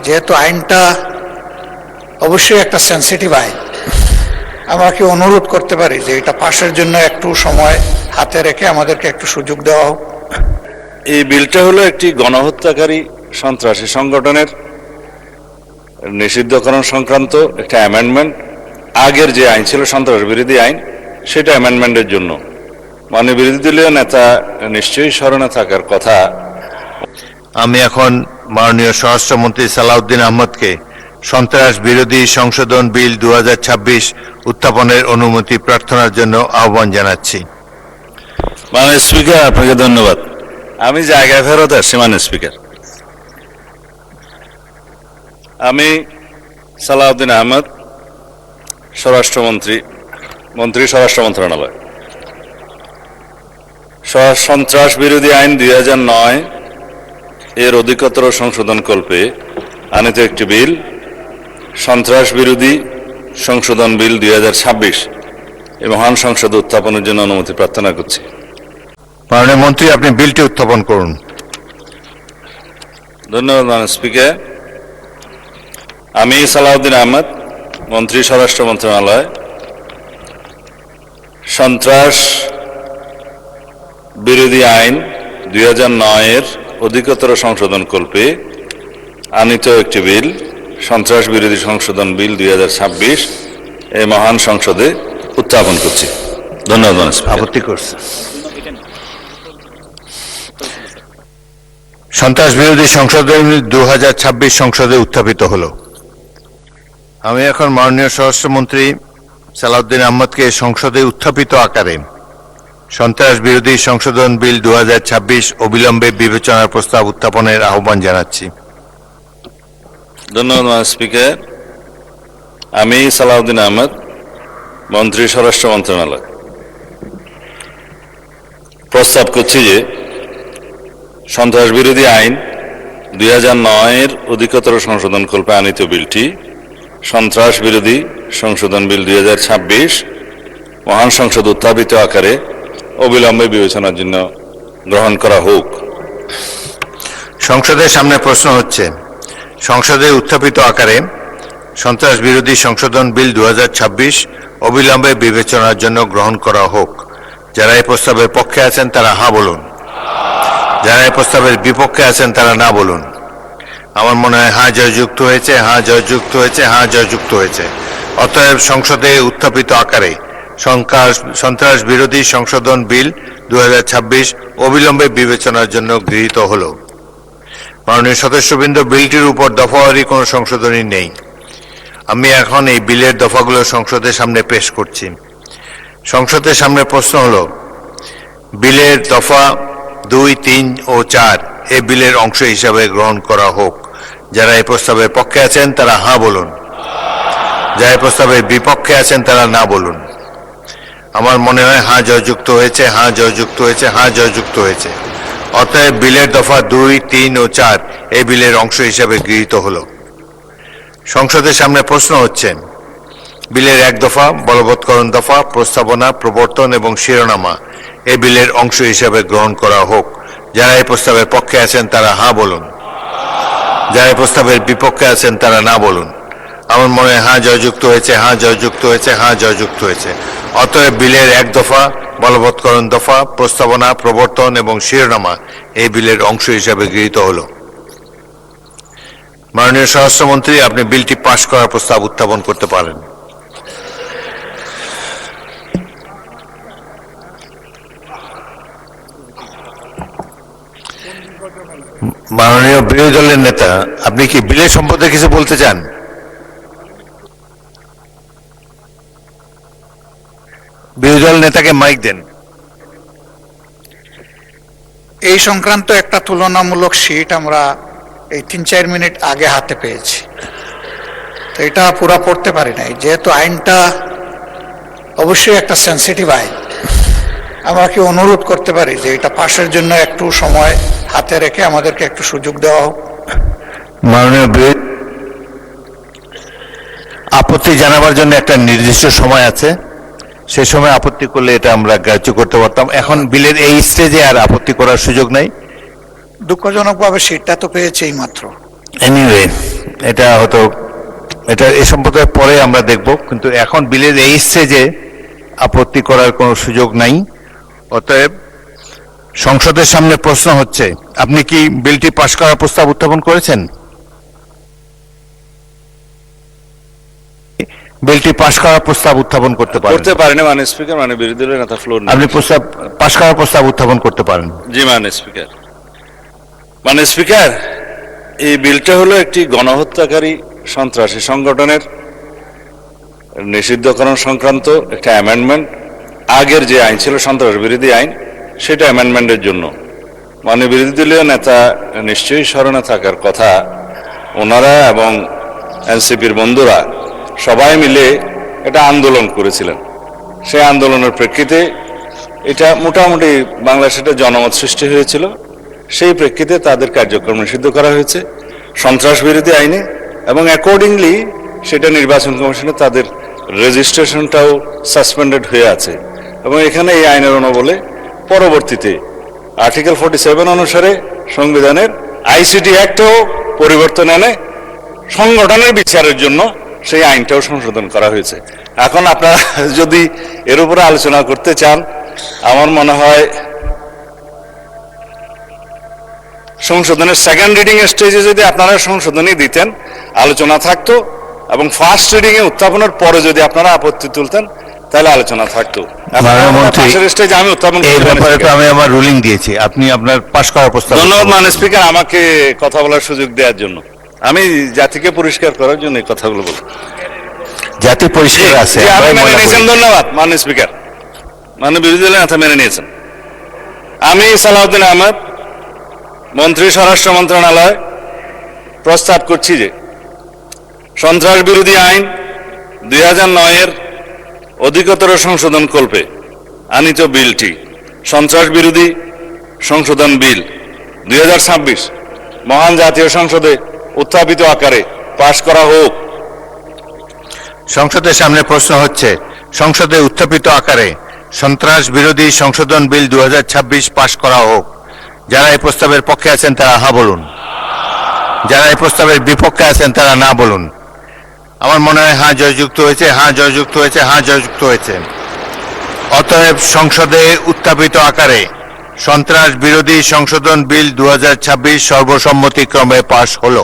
যেহেতু আইনটা অবশ্যই একটা সেন্সিটিভ আইন, আমরা কি অনুরোধ করতে পারি যে এটা পাশের জন্য একটু সময় হাতে রেখে আমাদেরকে একটু সুযোগ দেওয়া হোক? এই বিলটা হলো একটি গণহত্যাকারী সন্ত্রাসী সংগঠনের নিষিদ্ধকরণ সংক্রান্ত একটা অ্যামেন্ডমেন্ট। আগের যে আইন ছিল সন্ত্রাস বিরোধী আইন, সেটা অ্যামেন্ডমেন্টের জন্য। মানে বিরোধী দলীয় নেতা নিশ্চয়ই স্মরণে থাকার কথা। আমি এখন মাননীয় স্বরাষ্ট্রমন্ত্রী সালাউদ্দিন আহমদকে সন্ত্রাস বিরোধী সংশোধন বিল 2026 উত্থাপনের অনুমতি প্রার্থনার জন্য আহ্বান জানাচ্ছি। মাননীয় স্পিকার, আপনাকে ধন্যবাদ। আমি জায়গায় ফেরত আসছি। মাননীয় স্পিকার, আমি সালাউদ্দিন আহমদ, স্বরাষ্ট্রমন্ত্রী, স্বরাষ্ট্র মন্ত্রণালয়, সন্ত্রাস বিরোধী আইন 2009 এর অধিকতর সংশোধন কল্পে আনিত একটি বিল, সন্ত্রাস বিরোধী সংশোধন বিল 2026 এই মহান সংসদে উত্থাপনের জন্য অনুমতি প্রার্থনা করছি। মাননীয় মন্ত্রী, আপনি বিলটি উত্থাপন করুন। ধন্যবাদ মাননীয় স্পিকার। আমি সালাউদ্দিন আহমদ, মন্ত্রী, স্বরাষ্ট্র মন্ত্রণালয়, সন্ত্রাস বিরোধী আইন 2009 এর অধিকতর সংশোধন কল্পে আনিত একটি বিল, সন্ত্রাস বিরোধী সংশোধন বিল 2026 এই মহান সংসদে উত্থাপন করছি। ধন্যবাদ মাননীয় স্পিকার। আপত্তি করছে? সন্ত্রাস বিরোধী সংশোধন 2026 সংসদে উত্থাপিত হলো। আমি এখন মাননীয় স্বরাষ্ট্রমন্ত্রী সালাউদ্দিন আহমদকে সংসদে উত্থাপিত আকারে সন্ত্রাস বিরোধী সংশোধন বিল 2026 অবিলম্বে বিবেচনার প্রস্তাব উত্থাপনের আহ্বান জানাচ্ছি। ধন্যবাদ মাননীয় স্পিকার। আমি সালাউদ্দিন আহমদ, মন্ত্রী, স্বরাষ্ট্র মন্ত্রণালয়, প্রস্তাব করছি যে সন্ত্রাস বিরোধী আইন 2009 এর অধিকতর সংশোধন কল্পে আনিত বিলটি, সন্ত্রাস বিরোধী সংশোধন বিল 2026 মহান সংসদ উত্থাপিত আকারে অবিলম্বে বিবেচনার জন্য গ্রহণ করা হোক। সংসদের সামনে প্রশ্ন হচ্ছে, সংসদে উত্থাপিত আকারে সন্ত্রাস বিরোধী সংশোধন বিল 2026 অবিলম্বে বিবেচনার জন্য গ্রহণ করা হোক। যারা এই প্রস্তাবের পক্ষে আছেন তারা হ্যাঁ বলুন, যারা এই প্রস্তাবের বিপক্ষে আছেন তারা না বলুন। আমার মনে হয় হ্যাঁ জয়যুক্ত হয়েছে, হ্যাঁ জয়যুক্ত হয়েছে, হ্যাঁ জয়যুক্ত হয়েছে। অতএব সংসদে উত্থাপিত আকারে সন্ত্রাস বিরোধী সংশোধন বিল 2026 অবিলম্বে বিবেচনার জন্য গৃহীত হল। মাননীয় সদস্যবৃন্দ, বিলটির উপর দফাওয়ারি কোনো সংশোধনী নেই। আমি এখন এই বিলের দফাগুলো সংসদের সামনে পেশ করছি। সংসদের সামনে প্রশ্ন হলো, বিলের দফা 2, 3 ও 4 এই বিলের অংশ হিসাবে গ্রহণ করা হোক। যারা এই প্রস্তাবের পক্ষে আছেন তারা হ্যাঁ বলুন, যারা এই প্রস্তাবের বিপক্ষে আছেন তারা না বলুন। আমার মনে হয় হ্যাঁ জয়যুক্ত হয়েছে, হ্যাঁ জয়যুক্ত হয়েছে, হ্যাঁ জয়যুক্ত হয়েছে। অতএব বিলের দফা 2, 3 ও 4 এই বিলের অংশ হিসাবে গৃহীত হলো। সংসদের সামনে প্রশ্ন হচ্ছে, বিলের 1 দফা বলবৎকরণ দফা, প্রস্তাবনা, প্রবর্তন এবং শিরোনামা এই বিলের অংশ হিসাবে গ্রহণ করা হোক। যারা এই প্রস্তাবের পক্ষে আছেন তারা হ্যাঁ বলুন, যারা এই প্রস্তাবের বিপক্ষে আছেন তারা না বলুন। আমার মনে হয় হ্যাঁ জয়যুক্ত হয়েছে, হ্যাঁ জয়যুক্ত হয়েছে, হ্যাঁ জয়যুক্ত হয়েছে। অতএব বিলের 1 দফা বলবৎকরণ দফা, প্রস্তাবনা, প্রবর্তন এবং শিরোনামা এই বিলের অংশ হিসাবে গৃহীত হলো। মাননীয় স্বরাষ্ট্রমন্ত্রী, আপনি বিলটি পাশ করার প্রস্তাব উত্থাপন করতে পারেন। মাননীয় বিরোধী দলের নেতা, আপনি কি বিলের সম্পর্কে কিছু বলতে চান? বিরোধী দল নেতাকে মাইক দেন। এই সংক্রান্ত একটা তুলনামূলক শীট আমরা এই 3-4 মিনিট আগে হাতে পেয়েছি, তো এটা পুরো পড়তে পারি নাই। যেহেতু আইনটা অবশ্যই একটা সেন্সিটিভ আইন, আমরা কি অনুরোধ করতে পারি যে এটা পাশের জন্য একটু সময় হাতে রেখে আমাদেরকে একটু সুযোগ দেওয়া হোক? মাননীয় আপত্তি জানাবার জন্য একটা নির্দিষ্ট সময় আছে, সে সময় আপত্তি করলে এটা আমরা গ্রাহ্য করতে পারতাম। এখন বিলের এই স্টেজে আর আপত্তি করার সুযোগ নাই। দুঃখজনকভাবে শীটটা তো পেয়েছে এই মাত্র। এনিওয়ে এটা হয়তো এটা এ সম্পর্কে পরে আমরা দেখব, কিন্তু এখন বিলের এই স্টেজে আপত্তি করার কোনো সুযোগ নাই। অতএব সংসদের সামনে প্রশ্ন হচ্ছে, আপনি কি বিলটি পাশ করার প্রস্তাব উত্থাপন করেছেন? বিলটি পাশ করার প্রস্তাব উত্থাপন করতে পারেন। করতে পারেনি মাননীয় স্পিকার, মানে বিরোধী দলের নেতা ফ্লোর আপনি প্রস্তাব পাশ করার প্রস্তাব উত্থাপন করতে পারেন। জি মাননীয় স্পিকার। মাননীয় স্পিকার, এই বিলটা হলো একটি গণহত্যাকারী সন্ত্রাসী সংগঠনের নিষিদ্ধকরণ সংক্রান্ত একটা অ্যামেন্ডমেন্ট। আগের যে আইন ছিল সন্ত্রাস বিরোধী আইন, সেটা অ্যামেন্ডমেন্টের জন্য। মাননীয় বিরোধী দলীয় নেতা নিশ্চয়ই স্মরণে থাকার কথা, ওনারা এবং এনসিপির বন্ধুরা সবাই মিলে এটা আন্দোলন করেছিলেন। সেই আন্দোলনের প্রেক্ষিতে এটা মোটামুটি বাংলাদেশে একটা জনমত সৃষ্টি হয়েছিল। সেই প্রেক্ষিতে তাদের কার্যক্রম নিষিদ্ধ করা হয়েছে সন্ত্রাস বিরোধী আইনে, এবং অ্যাকর্ডিংলি সেটা নির্বাচন কমিশনে তাদের রেজিস্ট্রেশনটাও সাসপেন্ডেড হয়ে আছে। এবং এখানে এই আইনের অনুবলে পরবর্তীতে আর্টিকেল 47 অনুসারে সংবিধানের আইসিটি অ্যাক্টেও পরিবর্তন এনে সংগঠনের বিচারের জন্য সেই আইনটাও সংশোধন করা হয়েছে। এখন আপনারা যদি এর উপরে আলোচনা করতে চান, আমার মনে হয় সংশোধনের সেকেন্ড রিডিং স্টেজে যদি আপনারা সংশোধনী দিতেন, আলোচনা থাকতো, এবং ফার্স্ট রিডিং এ উত্থাপনের পরে যদি আপনারা আপত্তি তুলতেন, তাহলে আলোচনা থাকতো। স্টেজে আমি উত্থাপন এই ব্যাপারে তো আমি আমার রুলিং দিয়েছি, আপনি আপনার পাশ করার প্রস্তাব। ধন্যবাদ মাননীয় স্পিকার আমাকে কথা বলার সুযোগ দেওয়ার জন্য। আমি জাতিকে পরিষ্কার করার জন্য এই কথাগুলো বলবো। জাতি পরিষ্কার আছে। ধন্যবাদ মাননীয় স্পিকার। মাননীয় বিরোধী দলের নেতা মেনে নিয়েছেন। আমি সালাউদ্দিন আহমেদ, মন্ত্রী স্বরাষ্ট্র মন্ত্রণালয়, প্রস্তাব করছি যে সন্ত্রাস বিরোধী আইন 2009-এর অধিকতর সংশোধন কল্পে আনিত বিলটি সন্ত্রাস বিরোধী সংশোধন বিল 2026 মহান জাতীয় সংসদে উত্থাপিত আকারে পাশ করা হোক। সংসদের সামনে প্রশ্ন হচ্ছে, সংসদে উত্থাপিত আকারে সন্ত্রাস বিরোধী সংশোধন বিল 2026 পাশ করা হোক। যারা এই প্রস্তাবের পক্ষে আছেন তারা হ্যাঁ বলুন, যারা এই প্রস্তাবের বিপক্ষে আছেন তারা না বলুন। আমার মনে হয় হ্যাঁ জয়যুক্ত হয়েছে, হ্যাঁ জয়যুক্ত হয়েছে, হ্যাঁ জয়যুক্ত হয়েছে। অতএব সংসদে উত্থাপিত আকারে সন্ত্রাস বিরোধী সংশোধন বিল 2026 সর্বসম্মতিক্রমে পাশ হলো।